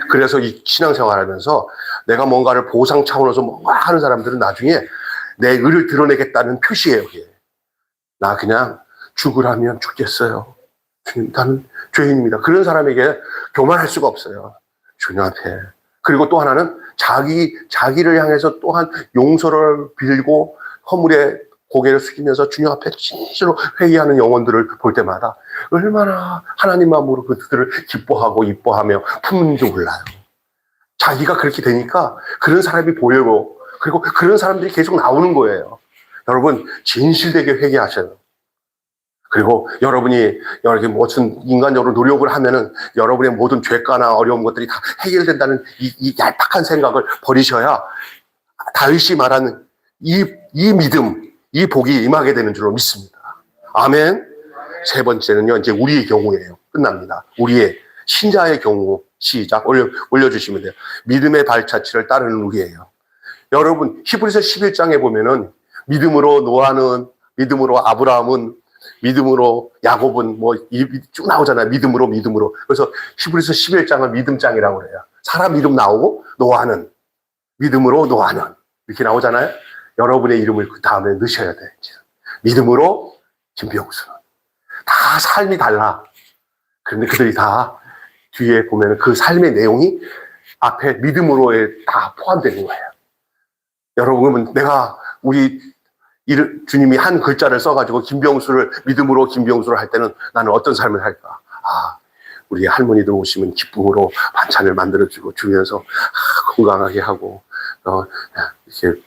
A: 그래서 이 신앙생활하면서 내가 뭔가를 보상 차원에서 뭔가 하는 사람들은 나중에 내 의를 드러내겠다는 표시예요. 이게. 나 그냥 죽으라면 죽겠어요. 주님, 나는 죄인입니다. 그런 사람에게 교만할 수가 없어요. 주님 앞에. 그리고 또 하나는 자기를 향해서 또한 용서를 빌고 허물에 고개를 숙이면서 주님 앞에 진실로 회개하는 영혼들을 볼 때마다 얼마나 하나님 마음으로 그들을 기뻐하고 이뻐하며 품는지 몰라요. 자기가 그렇게 되니까 그런 사람이 보이고 그리고 그런 사람들이 계속 나오는 거예요. 여러분 진실되게 회개하셔요. 그리고 여러분이 이렇게 무슨 인간적으로 노력을 하면은 여러분의 모든 죄가나 어려운 것들이 다 해결된다는 이 얄팍한 생각을 버리셔야 다윗이 말하는 이 믿음, 이 복이 임하게 되는 줄로 믿습니다. 아멘. 세 번째는요, 이제 우리의 경우예요. 끝납니다. 우리의 신자의 경우 시작 올려주시면 돼요. 믿음의 발자취를 따르는 우리예요. 여러분 히브리서 11장에 보면은 믿음으로 노아는, 믿음으로 아브라함은, 믿음으로 야곱은 쭉 나오잖아요. 믿음으로. 그래서 히브리서 11장은 믿음장이라고 그래요. 사람 이름 나오고 노아는, 믿음으로 노아는 이렇게 나오잖아요. 여러분의 이름을 그 다음에 넣으셔야 돼요. 믿음으로 김병수는. 다 삶이 달라. 그런데 그들이 다 뒤에 보면 그 삶의 내용이 앞에 믿음으로에 다 포함되는 거예요. 여러분, 우리 주님이 한 글자를 써가지고 김병수를 믿음으로 김병수를 할 때는 나는 어떤 삶을 할까? 우리 할머니들 오시면 기쁨으로 반찬을 만들어주고 주면서 건강하게 하고 이렇게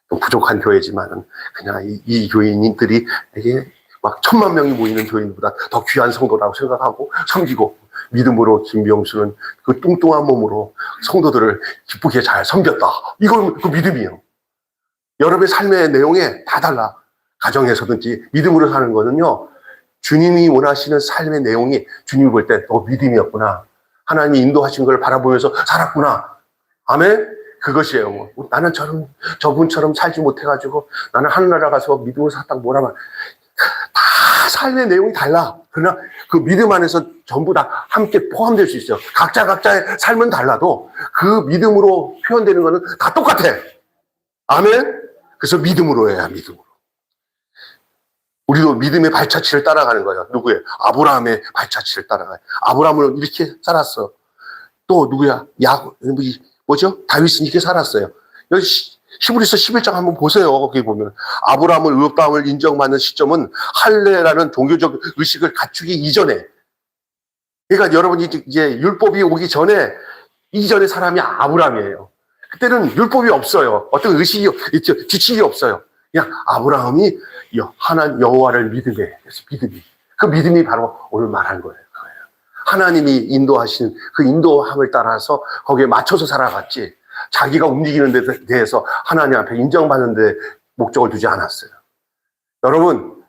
A: 부족한 교회지만은 그냥 이 교인들이 이게 막 1000만 명이 모이는 교인보다 더 귀한 성도라고 생각하고 섬기고, 믿음으로 김병수는 그 뚱뚱한 몸으로 성도들을 기쁘게 잘 섬겼다. 이건 그 믿음이에요. 여러분의 삶의 내용에 다 달라. 가정에서든지 믿음으로 사는 거는요, 주님이 원하시는 삶의 내용이 주님이 볼 때 믿음이었구나. 하나님이 인도하신 걸 바라보면서 살았구나. 아멘? 그것이에요. 나는 저분처럼 살지 못해가지고 나는 하늘나라 가서 믿음으로 살았다고 뭐라면 다 삶의 내용이 달라. 그러나 그 믿음 안에서 전부 다 함께 포함될 수 있어요. 각자의 삶은 달라도 그 믿음으로 표현되는 거는 다 똑같아. 아멘? 그래서 믿음으로 해야 믿음으로. 우리도 믿음의 발자취를 따라가는 거예요. 누구예요? 아브라함의 발자취를 따라가요. 아브라함은 이렇게 살았어. 또 누구야? 다윗은 이렇게 살았어요. 여기 히브리서 11장 한번 보세요. 거기 보면 아브라함은 의롭다함을 인정받는 시점은 할례라는 종교적 의식을 갖추기 이전에, 그러니까 여러분이 이제 율법이 오기 전에 이전의 사람이 아브라함이에요. 그때는 율법이 없어요. 어떤 의식이 규칙이 없어요. 그냥 아브라함이 하나님 여호와를 믿음에, 그래서 그 믿음이 바로 오늘 말한 거예요. 하나님이 인도하신 그 인도함을 따라서 거기에 맞춰서 살아갔지, 자기가 움직이는 데 대해서 하나님 앞에 인정받는 데 목적을 두지 않았어요. 여러분,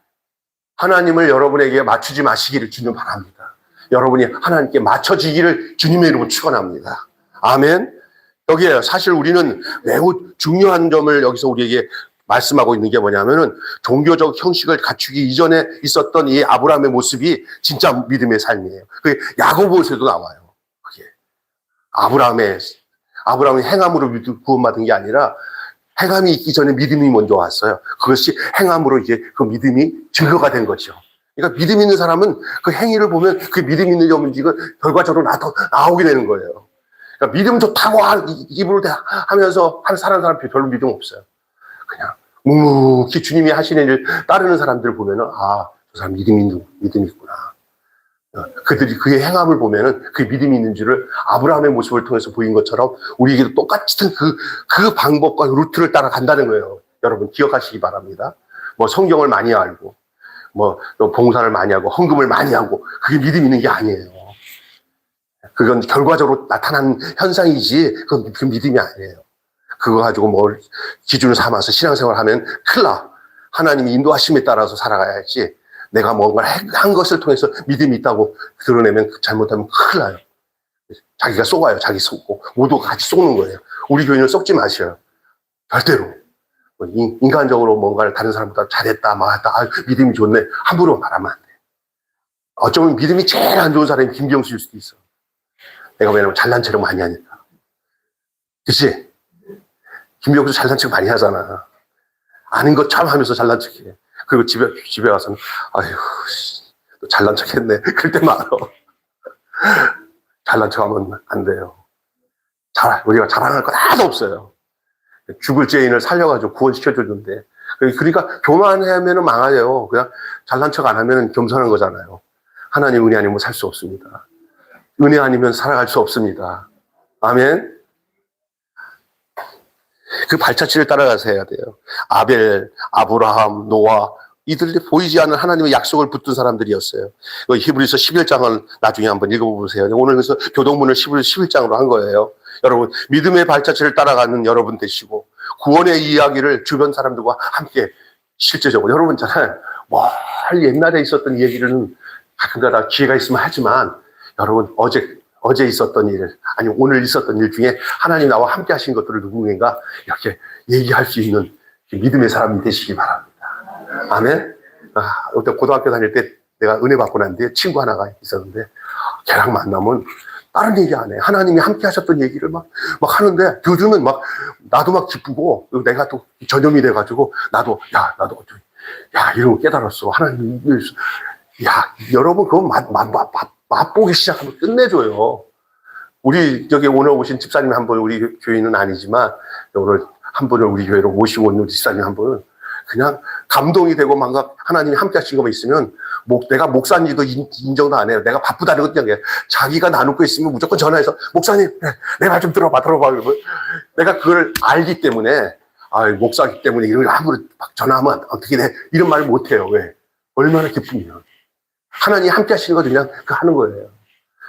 A: 하나님을 여러분에게 맞추지 마시기를 주님 바랍니다. 여러분이 하나님께 맞춰지기를 주님의 이름으로 축원합니다. 아멘. 여기에 사실 우리는 매우 중요한 점을 여기서 우리에게 말씀하고 있는 게 뭐냐면은, 종교적 형식을 갖추기 이전에 있었던 이 아브라함의 모습이 진짜 믿음의 삶이에요. 그게 야고보서도 나와요. 그게 아브라함이 행함으로 구원받은 게 아니라 행함이 있기 전에 믿음이 먼저 왔어요. 그것이 행함으로 이제 그 믿음이 증거가 된 거죠. 그러니까 믿음 있는 사람은 그 행위를 보면 그 믿음 있는지 없는지가 결과적으로 나오게 되는 거예요. 그러니까 믿음 좋다고 입으로 하면서 사는 사람 별로 믿음 없어요. 그냥 묵묵히 주님이 하시는 일 따르는 사람들을 보면은, 저 사람 믿음이 있구나. 그들이 그의 행함을 보면은 그 믿음이 있는 줄을 아브라함의 모습을 통해서 보인 것처럼 우리에게도 똑같은 그 방법과 루트를 따라간다는 거예요. 여러분 기억하시기 바랍니다. 성경을 많이 알고, 뭐 봉사를 많이 하고 헌금을 많이 하고 그게 믿음 있는 게 아니에요. 그건 결과적으로 나타난 현상이지 그 믿음이 아니에요. 그거 가지고 뭘 기준을 삼아서 신앙생활을 하면 큰일 나. 하나님이 인도하심에 따라서 살아가야지 내가 뭔가를 한 것을 통해서 믿음이 있다고 드러내면 잘못하면 큰일 나요. 자기가 쏘아요. 자기 쏘고 모두가 같이 쏘는 거예요. 우리 교인을 썩지 마셔요. 절대로. 인간적으로 뭔가를 다른 사람보다 잘했다 막았다 믿음이 좋네 함부로 말하면 안 돼. 어쩌면 믿음이 제일 안 좋은 사람이 김경수일 수도 있어. 내가 왜냐면 잘난 척을 많이 하니까. 그치? 김경수 잘난 척 많이 하잖아. 아닌 것 참 하면서 잘난 척해. 그리고 집에 와서는 아휴 또 잘난 척 했네. 그럴 때 많아. 잘난 척 하면 안 돼요. 우리가 자랑할 건 하나도 없어요. 죽을 죄인을 살려가지고 구원시켜주는데. 그러니까 교만하면 망하요. 그냥 잘난 척 안 하면 겸손한 거잖아요. 하나님 은혜 아니면 살 수 없습니다. 은혜 아니면 살아갈 수 없습니다. 아멘. 그 발자취를 따라가서 해야 돼요. 아벨, 아브라함, 노아 이들이 보이지 않는 하나님의 약속을 붙든 사람들이었어요. 히브리서 11장을 나중에 한번 읽어보세요. 오늘 그래서 교동문을 11장으로 한 거예요. 여러분 믿음의 발자취를 따라가는 여러분 되시고 구원의 이야기를 주변 사람들과 함께 실제적으로 여러분 있잖아요. 멀리 옛날에 있었던 얘기는 가끔가다 기회가 있으면 하지만 여러분 어제 있었던 일 아니면 오늘 있었던 일 중에 하나님 나와 함께 하신 것들을 누군가 이렇게 얘기할 수 있는 믿음의 사람이 되시기 바랍니다. 아멘. 그때 고등학교 다닐 때 내가 은혜 받고 난 뒤에 친구 하나가 있었는데 걔랑 만나면 다른 얘기 안 해. 하나님이 함께 하셨던 얘기를 막 하는데 요즘은 나도 막 기쁘고 내가 또 전염이 돼가지고 나도 이런 거 깨달았어. 하나님 여러분 그거 맛보기 시작하면 끝내줘요. 우리 저기 오늘 오신 집사님 한 분 우리 교인은 아니지만 오늘 한 분을 우리 교회로 모시고 온 집사님 한 분은 그냥 감동이 되고 뭔가 하나님이 함께 하신 것만 있으면 내가 목사인지도 인정도 안 해요. 내가 바쁘다는 것도 그냥 자기가 나누고 있으면 무조건 전화해서 목사님 내 말 좀 들어봐 그러면 내가 그걸 알기 때문에 목사기 때문에 이런 걸 함부로 막 전화하면 어떻게 돼 이런 말을 못해요. 왜? 얼마나 기쁘면 하나님이 함께 하시는 거 그냥 하는 거예요.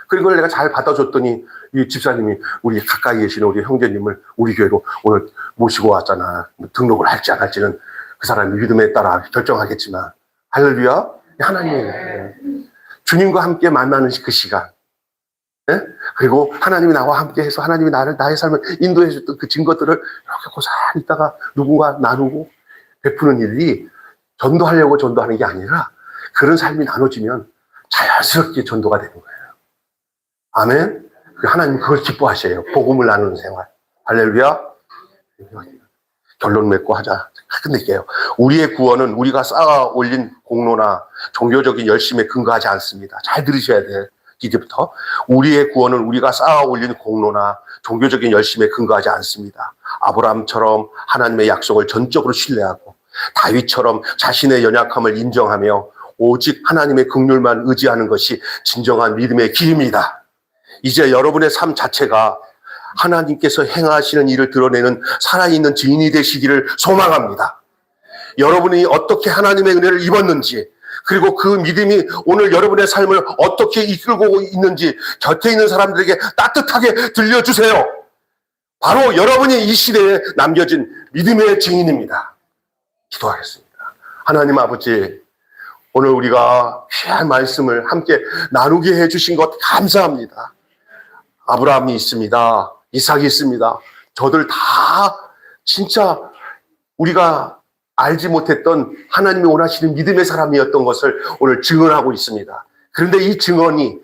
A: 그리고 그걸 내가 잘 받아줬더니 이 집사님이 우리 가까이 계시는 우리 형제님을 우리 교회로 오늘 모시고 왔잖아. 등록을 할지 안 할지는 그 사람의 믿음에 따라 결정하겠지만 할렐루야. 하나님이에요. 주님과 함께 만나는 그 시간. 네? 그리고 하나님이 나와 함께 해서 하나님이 나의 삶을 인도해 줬던 그 증거들을 이렇게 고스란히 있다가 누군가 나누고 베푸는 일이 전도하는 게 아니라 그런 삶이 나눠지면 자연스럽게 전도가 되는 거예요. 아멘. 하나님 그걸 기뻐하셔요. 복음을 나누는 생활. 할렐루야. 결론 맺고 하자. 끝낼게요. 우리의 구원은 우리가 쌓아 올린 공로나 종교적인 열심에 근거하지 않습니다. 잘 들으셔야 돼요. 이제부터. 우리의 구원은 우리가 쌓아 올린 공로나 종교적인 열심에 근거하지 않습니다. 아브라함처럼 하나님의 약속을 전적으로 신뢰하고 다윗처럼 자신의 연약함을 인정하며 오직 하나님의 긍휼만 의지하는 것이 진정한 믿음의 길입니다. 이제 여러분의 삶 자체가 하나님께서 행하시는 일을 드러내는 살아있는 증인이 되시기를 소망합니다. 여러분이 어떻게 하나님의 은혜를 입었는지 그리고 그 믿음이 오늘 여러분의 삶을 어떻게 이끌고 있는지 곁에 있는 사람들에게 따뜻하게 들려주세요. 바로 여러분이 이 시대에 남겨진 믿음의 증인입니다. 기도하겠습니다. 하나님 아버지, 오늘 우리가 귀한 말씀을 함께 나누게 해주신 것 감사합니다. 아브라함이 있습니다. 이삭이 있습니다. 저들 다 진짜 우리가 알지 못했던 하나님이 원하시는 믿음의 사람이었던 것을 오늘 증언하고 있습니다. 그런데 이 증언이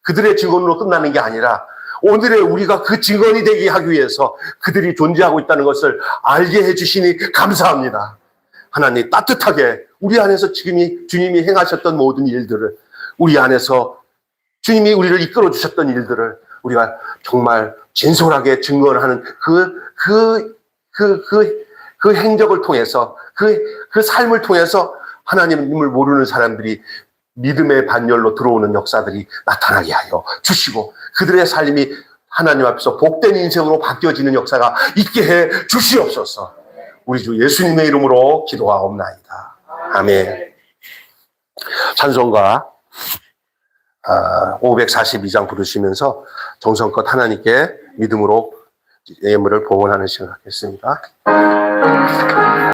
A: 그들의 증언으로 끝나는 게 아니라 오늘의 우리가 그 증언이 되게 하기 위해서 그들이 존재하고 있다는 것을 알게 해주시니 감사합니다. 하나님 따뜻하게 우리 안에서 지금이 주님이 행하셨던 모든 일들을 우리 안에서 주님이 우리를 이끌어 주셨던 일들을 우리가 정말 진솔하게 증언하는 그 행적을 통해서 그 삶을 통해서 하나님을 모르는 사람들이 믿음의 반열로 들어오는 역사들이 나타나게 하여 주시고 그들의 삶이 하나님 앞에서 복된 인생으로 바뀌어지는 역사가 있게 해 주시옵소서. 우리 주 예수님의 이름으로 기도하옵나이다. 아멘. 찬송가 542장 부르시면서 정성껏 하나님께 믿음으로 예물을 봉헌하는 시간 갖겠습니다.